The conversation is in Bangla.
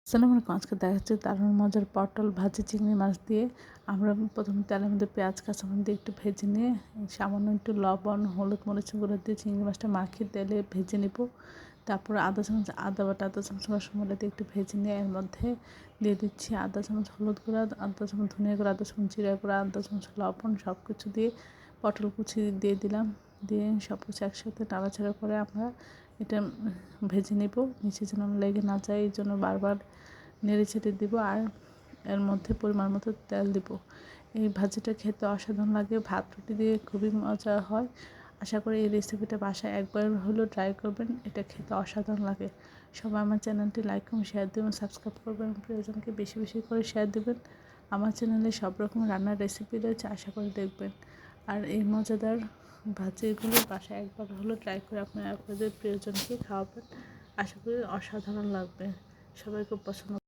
আসসালামু আলাইকুম। আজকে দেখাচ্ছি দারুণ মজার পটল ভাজি চিংড়ি মাছ দিয়ে। আমরা প্রথমে তেলের মধ্যে পেঁয়াজ কাঁচামরিচ দিয়ে একটু ভেজে নিয়ে সামান্য একটু লবণ হলুদ মরিচের গুঁড়ো দিয়ে চিংড়ি মাছটা মাখিয়ে তেলে ভেজে নেব। তারপরে আধা চামচ আদা বাটা, আধা চামচ রসুন বাটা দিয়ে একটু ভেজে নিয়ে এর মধ্যে দিয়ে দিচ্ছি আধা চামচ হলুদ গুঁড়া, আধা চামচ ধনিয়া গুঁড়া, আধা চামচ জিরা গুঁড়া, আধা চামচ লবণ, সব কিছু দিয়ে পটল কুচি দিয়ে দিলাম। দিয়ে সব কিছু একসাথে নাড়াচাড়া করে আমরা এটা ভেজে নেব। নিচে যেন লেগে না যায় এই জন্য বারবার নেড়ে চেড়ে দিব। আর এর মধ্যে পরিমাণ মতো তেল দিব। এই ভাজিটা খেতে অসাধারণ লাগে, ভাত রুটি দিয়ে খুবই মজা হয়। আশা করি এই রেসিপিটা বাসায় একবার হলেও ট্রাই করবেন, এটা খেতে অসাধারণ লাগে। সবাই আমার চ্যানেলটি লাইক এবং শেয়ার দেবেন, সাবস্ক্রাইব করবেন, প্রিয়জনকে বেশি বেশি করে শেয়ার দেবেন। আমার চ্যানেলে সব রকম রান্নার রেসিপি রয়েছে, আশা করি দেখবেন। আর এই মজাদার ভাজিগুলো বাসায় একবার হলেও ট্রাই করে আপনারা আপনাদের প্রিয়জনকে খাওয়াবেন, আশা করি অসাধারণ লাগবে, সবাই খুব পছন্দ।